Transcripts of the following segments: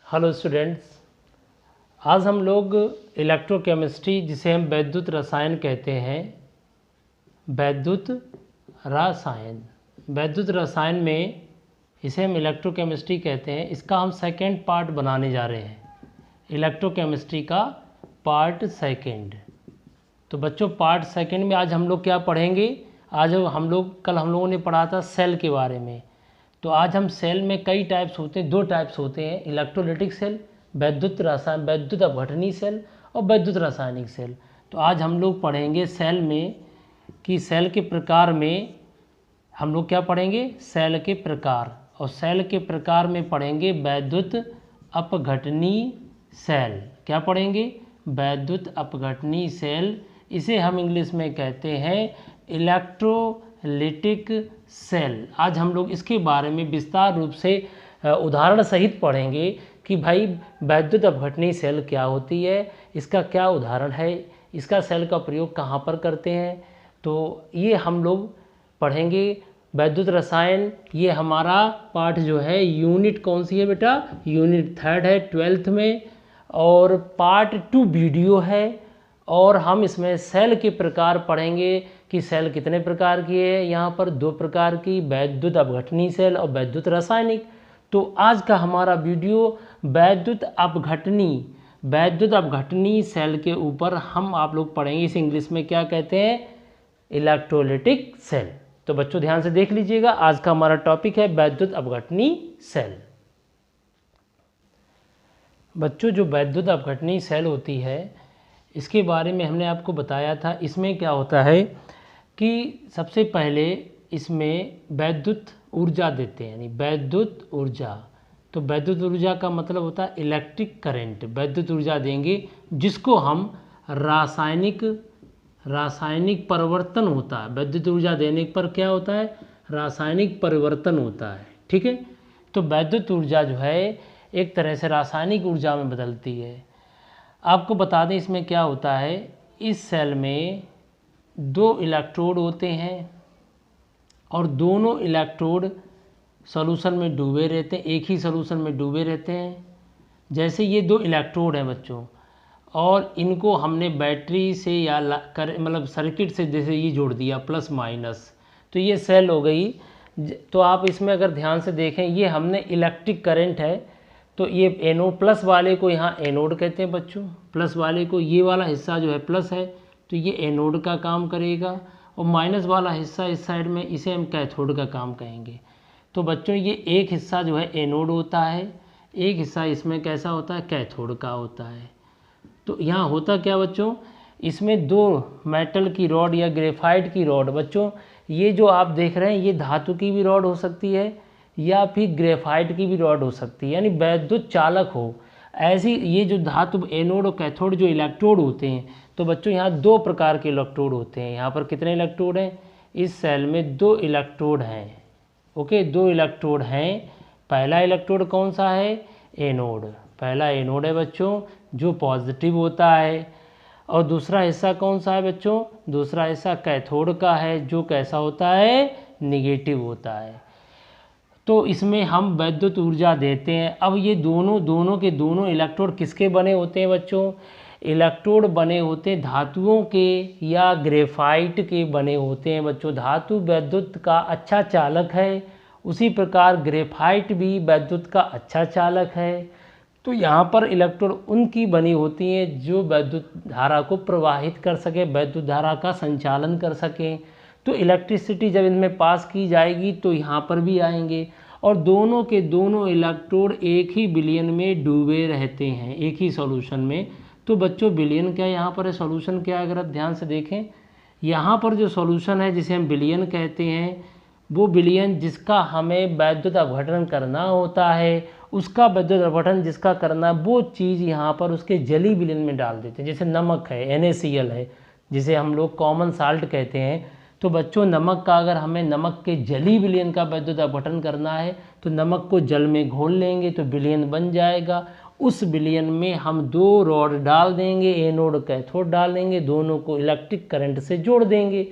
Hello students, आज हम लोग इलेक्ट्रोकेमिस्ट्री जिसे हम वैद्युत रसायन कहते हैं, वैद्युत रसायन में इसे हम इलेक्ट्रोकेमिस्ट्री कहते हैं। इसका हम सेकेंड पार्ट बनाने जा रहे हैं, इलेक्ट्रोकेमिस्ट्री का पार्ट सेकेंड। तो बच्चों, पार्ट सेकेंड में आज हम लोग क्या पढ़ेंगे? आज कल हम लोगों ने पढ़ा था सेल के बारे में। तो आज हम सेल में कई टाइप्स होते हैं, 2 टाइप्स होते हैं, इलेक्ट्रोलिटिक सेल, वैद्युत अपघटनी सेल और वैद्युत रासायनिक सेल। तो आज हम लोग पढ़ेंगे सेल में कि सेल के प्रकार में हम लोग क्या पढ़ेंगे? सेल के प्रकार। और सेल के प्रकार में पढ़ेंगे वैद्युत अपघटनी सेल। क्या पढ़ेंगे? वैद्युत अपघटनी सेल। इसे हम इंग्लिश में कहते हैं इलेक्ट्रोलिटिक सेल। आज हम लोग इसके बारे में विस्तार रूप से उदाहरण सहित पढ़ेंगे कि भाई वैद्युत अपघटनी सेल क्या होती है, इसका क्या उदाहरण है, इसका सेल का प्रयोग कहाँ पर करते हैं। तो ये हम लोग पढ़ेंगे। वैद्युत रसायन ये हमारा पाठ जो है, यूनिट कौन सी है बेटा? यूनिट 3 है 12th में, और पार्ट 2 वीडियो है। और हम इसमें सेल के प्रकार पढ़ेंगे कि सेल कितने प्रकार की है। यहाँ पर 2 प्रकार की, वैद्युत अपघटनी सेल और वैद्युत रासायनिक। तो आज का हमारा वीडियो वैद्युत अपघटनी सेल के ऊपर हम आप लोग पढ़ेंगे। इसे इंग्लिश में क्या कहते हैं? Electrolytic cell. तो बच्चों ध्यान से देख लीजिएगा, आज का हमारा टॉपिक है वैद्युत अपघटनी सेल। बच्चों, जो वैद्युत अपघटनी सेल होती है, इसके बारे में हमने आपको बताया था। इसमें क्या होता है कि सबसे पहले इसमें वैद्युत ऊर्जा देते हैं, यानी वैद्युत ऊर्जा। तो वैद्युत ऊर्जा का मतलब होता है इलेक्ट्रिक करंट। वैद्युत ऊर्जा देंगे जिसको हम रासायनिक परिवर्तन होता है। वैद्युत ऊर्जा देने पर क्या होता है? रासायनिक परिवर्तन होता है। ठीक है। तो वैद्युत ऊर्जा जो है एक तरह से रासायनिक ऊर्जा में बदलती है। आपको बता दें इसमें क्या होता है। इस सेल में 2 इलेक्ट्रोड होते हैं और दोनों इलेक्ट्रोड सॉल्यूशन में डूबे रहते हैं, एक ही सॉल्यूशन में डूबे रहते हैं। जैसे ये 2 इलेक्ट्रोड हैं बच्चों, और इनको हमने बैटरी से या मतलब सर्किट से जैसे ये जोड़ दिया प्लस माइनस, तो ये सेल हो गई। तो आप इसमें अगर ध्यान से देखें, ये हमने इलेक्ट्रिक करंट है, तो ये एनोड प्लस वाले को यहाँ एनोड कहते हैं बच्चों। प्लस वाले को, ये वाला हिस्सा जो है प्लस है, तो ये एनोड का काम करेगा, और माइनस वाला हिस्सा इस साइड में, इसे हम कैथोड का काम कहेंगे। तो बच्चों ये एक हिस्सा जो है एनोड होता है, एक हिस्सा इसमें कैसा होता है? कैथोड का होता है। तो यहाँ होता क्या बच्चों? इसमें 2 मेटल की रॉड या ग्रेफाइट की रॉड, बच्चों ये जो आप देख रहे हैं, ये धातु की भी रॉड हो सकती है या फिर ग्रेफाइट की भी रॉड हो सकती है, यानी वैद्युत चालक हो ऐसी। ये जो धातु एनोड और कैथोड जो इलेक्ट्रोड होते हैं, तो बच्चों यहाँ 2 प्रकार के इलेक्ट्रोड होते हैं। यहाँ पर कितने इलेक्ट्रोड हैं? इस सेल में 2 इलेक्ट्रोड हैं। ओके, 2 इलेक्ट्रोड हैं। पहला इलेक्ट्रोड कौन सा है? एनोड। पहला एनोड है बच्चों, जो पॉजिटिव होता है। और दूसरा हिस्सा कौन सा है बच्चों? दूसरा हिस्सा कैथोड का है, जो कैसा होता है? निगेटिव होता है। तो इसमें हम वैद्युत ऊर्जा देते हैं। अब ये दोनों के दोनों इलेक्ट्रोड किसके बने होते हैं बच्चों? इलेक्ट्रोड बने होते हैं धातुओं के या ग्रेफाइट के बने होते हैं बच्चों। धातु वैद्युत का अच्छा चालक है, उसी प्रकार ग्रेफाइट भी वैद्युत का अच्छा चालक है। तो यहाँ पर इलेक्ट्रोड उनकी बनी होती हैं जो वैद्युत धारा को प्रवाहित कर सके, वैद्युत धारा का संचालन कर सकें। तो इलेक्ट्रिसिटी जब इनमें पास की जाएगी तो यहाँ पर भी आएंगे, और दोनों के दोनों इलेक्ट्रोड एक ही विलयन में डूबे रहते हैं, एक ही सॉल्यूशन में। तो बच्चों विलयन क्या है यहाँ पर? सॉल्यूशन क्या है? अगर आप ध्यान से देखें, यहाँ पर जो सॉल्यूशन है जिसे हम विलयन कहते हैं, वो विलयन जिसका हमें वैद्युत अपघटन करना होता है, उसका वैद्युत अपघटन जिसका करना, वो चीज़ यहाँ पर उसके जली विलयन में डाल देते हैं। जैसे नमक है, NaCl है, जिसे हम लोग कॉमन साल्ट कहते हैं। तो बच्चों नमक का, अगर हमें नमक के जली विलयन का वैद्युत अपघटन करना है, तो नमक को जल में घोल लेंगे तो विलयन बन जाएगा। उस विलयन में हम 2 रॉड डाल देंगे, एनोड कैथोड डाल देंगे, दोनों को इलेक्ट्रिक करंट से जोड़ देंगे।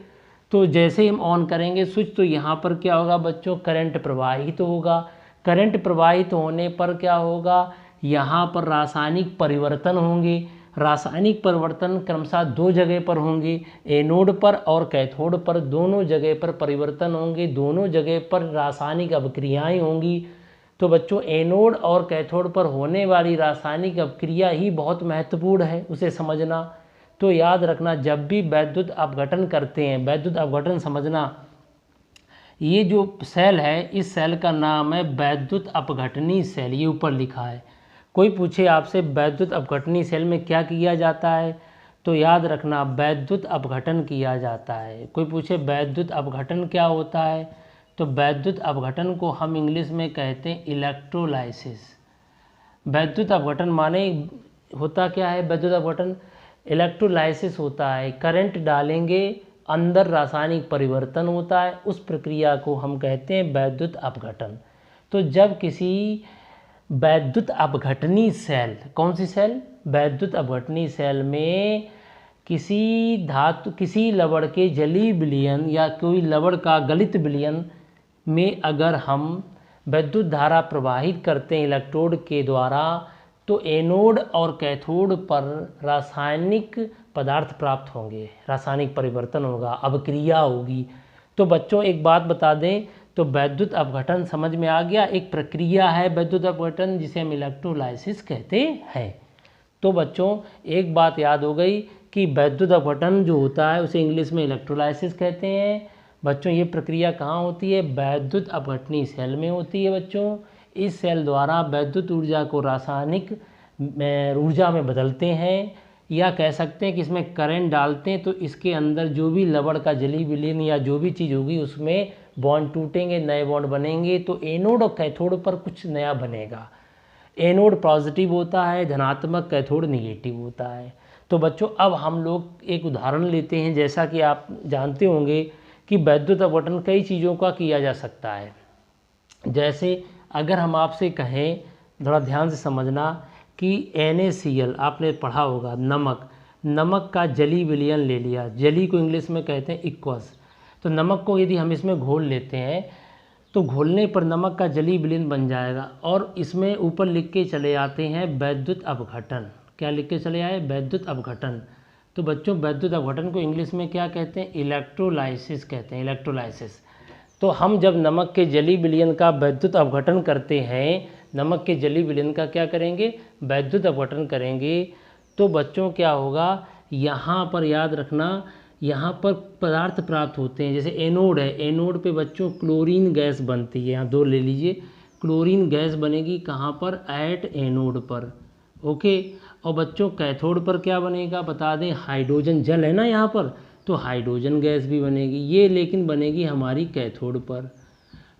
तो जैसे ही हम ऑन करेंगे स्विच, तो यहाँ पर क्या होगा बच्चों? करंट प्रवाहित होगा। करंट प्रवाहित होने पर क्या होगा यहाँ पर रासायनिक परिवर्तन होंगे। रासायनिक परिवर्तन क्रमशः दो जगह पर होंगे, एनोड पर और कैथोड पर, दोनों जगह पर परिवर्तन होंगे, दोनों जगह पर रासायनिक अभिक्रियाएं होंगी। तो बच्चों एनोड और कैथोड पर होने वाली रासायनिक अभिक्रिया ही बहुत महत्वपूर्ण है, उसे समझना। तो याद रखना, जब भी वैद्युत अपघटन करते हैं, वैद्युत अपघटन समझना, ये जो सेल है इस सेल का नाम है वैद्युत अपघटनी सेल, ये ऊपर लिखा है। कोई पूछे आपसे वैद्युत अपघटनी सेल में क्या किया जाता है, तो याद रखना वैद्युत अपघटन किया जाता है। कोई पूछे वैद्युत अपघटन क्या होता है, तो वैद्युत अपघटन को हम इंग्लिश में कहते हैं इलेक्ट्रोलाइसिस। वैद्युत अपघटन माने होता क्या है, वैद्युत अपघटन इलेक्ट्रोलाइसिस होता है, करंट डालेंगे अंदर रासायनिक परिवर्तन होता है, उस प्रक्रिया को हम कहते हैं वैद्युत अपघटन। तो जब किसी वैद्युत अपघटनी सेल, कौन सी सेल, वैद्युत अपघटनी सेल में किसी धातु, किसी लवण के जलीय विलयन या कोई लवण का गलित विलयन में अगर हम विद्युत धारा प्रवाहित करते हैं इलेक्ट्रोड के द्वारा, तो एनोड और कैथोड पर रासायनिक पदार्थ प्राप्त होंगे, रासायनिक परिवर्तन होगा, अभिक्रिया होगी। तो बच्चों एक बात बता दें, तो वैद्युत अपघटन समझ में आ गया, एक प्रक्रिया है वैद्युत अपघटन जिसे हम इलेक्ट्रोलाइसिस कहते हैं। तो बच्चों एक बात याद हो गई कि वैद्युत अपघटन जो होता है उसे इंग्लिश में इलेक्ट्रोलाइसिस कहते हैं। बच्चों ये प्रक्रिया कहाँ होती है, वैद्युत अपघटनी सेल में होती है। बच्चों इस सेल द्वारा वैद्युत ऊर्जा को रासायनिक ऊर्जा में बदलते हैं, या कह सकते हैं कि इसमें करंट डालते हैं, तो इसके अंदर जो भी लवण का जलीय विलयन या जो भी चीज़ होगी उसमें बॉन्ड टूटेंगे, नए बॉन्ड बनेंगे, तो एनोड और कैथोड पर कुछ नया बनेगा। एनोड पॉजिटिव होता है धनात्मक, कैथोड निगेटिव होता है। तो बच्चों अब हम लोग एक उदाहरण लेते हैं। जैसा कि आप जानते होंगे कि वैद्युत अपघटन कई चीज़ों का किया जा सकता है। जैसे अगर हम आपसे कहें, थोड़ा ध्यान से समझना, कि NaCl आपने पढ़ा होगा, नमक, नमक का जलीय विलयन ले लिया, जलीय को इंग्लिश में कहते हैं इक्वस। तो नमक को यदि हम इसमें घोल लेते हैं तो घोलने पर नमक का जलीय विलयन बन जाएगा, और इसमें ऊपर लिख के चले आते हैं वैद्युत अपघटन। क्या लिख के चले आए, वैद्युत अपघटन। तो बच्चों वैद्युत अपघटन को इंग्लिश में क्या कहते हैं, इलेक्ट्रोलाइसिस कहते हैं, इलेक्ट्रोलाइसिस। तो हम जब नमक के जलीय विलयन का वैद्युत अपघटन करते हैं, नमक के जलीय विलयन का क्या करेंगे, वैद्युत अपघटन करेंगे, तो बच्चों क्या होगा, यहाँ पर याद रखना, यहाँ पर पदार्थ प्राप्त होते हैं। जैसे एनोड है, एनोड पे बच्चों क्लोरीन गैस बनती है, यहाँ दो ले लीजिए, क्लोरीन गैस बनेगी कहाँ पर, एट एनोड पर, ओके। और बच्चों कैथोड पर क्या बनेगा बता दें, हाइड्रोजन, जल है ना यहाँ पर, तो हाइड्रोजन गैस भी बनेगी, ये लेकिन बनेगी हमारी कैथोड पर।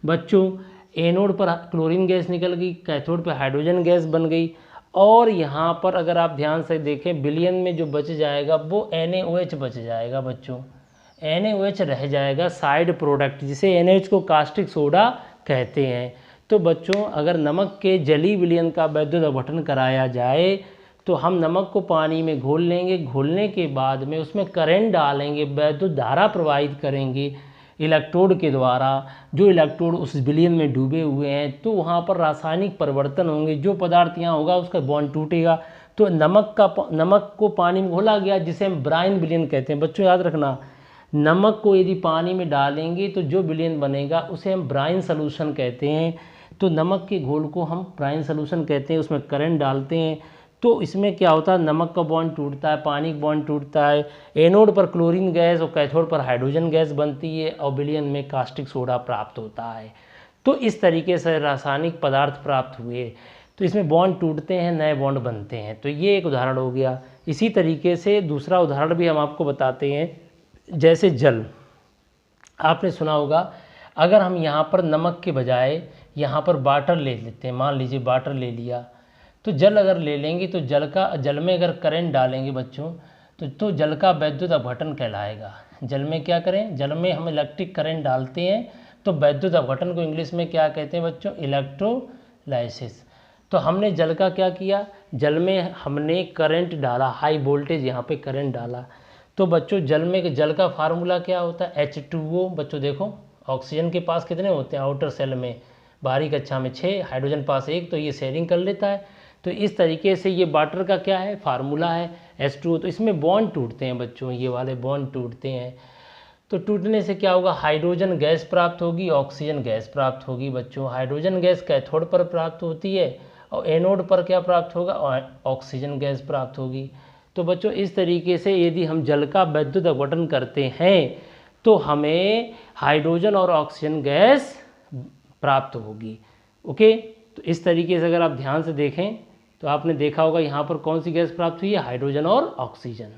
बच्चों एनोड पर क्लोरीन गैस निकल गई, कैथोड पर हाइड्रोजन गैस बन गई, और यहाँ पर अगर आप ध्यान से देखें विलयन में जो बच जाएगा वो NaOH बच जाएगा। बच्चों NaOH रह जाएगा साइड प्रोडक्ट, जिसे NaOH को कास्टिक सोडा कहते हैं। तो बच्चों अगर नमक के जलीय विलयन का वैद्युत अपघटन कराया जाए तो हम नमक को पानी में घोल लेंगे, घोलने के बाद में उसमें करंट डालेंगे, वैद्युत धारा प्रवाहित करेंगे इलेक्ट्रोड के द्वारा। जो इलेक्ट्रोड उस विलयन में डूबे हुए हैं तो वहाँ पर रासायनिक परिवर्तन होंगे, जो पदार्थ यहाँ होगा उसका बॉन्ड टूटेगा, तो नमक को पानी में घोला गया, जिसे हम ब्राइन विलयन कहते हैं। बच्चों याद रखना, नमक को यदि पानी में डालेंगे तो जो विलयन बनेगा उसे हम ब्राइन सॉल्यूशन कहते हैं। तो नमक के घोल को हम ब्राइन सॉल्यूशन कहते हैं, उसमें करंट डालते हैं, तो इसमें क्या होता है, नमक का बॉन्ड टूटता है, पानी का बॉन्ड टूटता है, एनोड पर क्लोरीन गैस और कैथोड पर हाइड्रोजन गैस बनती है, और विलयन में कास्टिक सोडा प्राप्त होता है। तो इस तरीके से रासायनिक पदार्थ प्राप्त हुए, तो इसमें बॉन्ड टूटते हैं, नए बॉन्ड बनते हैं। तो ये एक उदाहरण हो गया। इसी तरीके से दूसरा उदाहरण भी हम आपको बताते हैं, जैसे जल। आपने सुना होगा, अगर हम यहाँ पर नमक के बजाय यहाँ पर वाटर ले लेते हैं, मान लीजिए वाटर ले लिया, तो जल अगर ले लेंगे तो जल में अगर करंट डालेंगे बच्चों, तो जल का वैद्युत अपघटन कहलाएगा। जल में क्या करें, जल में हम इलेक्ट्रिक करंट डालते हैं, तो वैद्युत अपघटन को इंग्लिश में क्या कहते हैं बच्चों, इलेक्ट्रोलाइसिस। तो हमने जल का क्या किया, जल में हमने करंट डाला, हाई वोल्टेज यहाँ पे करंट डाला। तो बच्चों जल का फार्मूला क्या होता है, H2O। बच्चों देखो ऑक्सीजन के पास कितने होते हैं आउटर सेल में, बाहरी कक्षा में 6, हाइड्रोजन पास 1, तो ये शेयरिंग कर लेता है। तो इस तरीके से ये वाटर का क्या है, फार्मूला है H2O। तो इसमें बॉन्ड टूटते हैं बच्चों, ये वाले बॉन्ड टूटते हैं। तो टूटने से क्या होगा, हाइड्रोजन गैस प्राप्त होगी, ऑक्सीजन गैस प्राप्त होगी बच्चों। हाइड्रोजन गैस कैथोड पर प्राप्त होती है और एनोड पर क्या प्राप्त होगा, ऑक्सीजन गैस प्राप्त होगी। तो बच्चों इस तरीके से यदि हम जल का वैद्युत अपघटन करते हैं तो हमें हाइड्रोजन और ऑक्सीजन गैस प्राप्त होगी। ओके, तो इस तरीके से अगर आप ध्यान से देखें तो आपने देखा होगा यहाँ पर कौन सी गैस प्राप्त हुई है, हाइड्रोजन और ऑक्सीजन।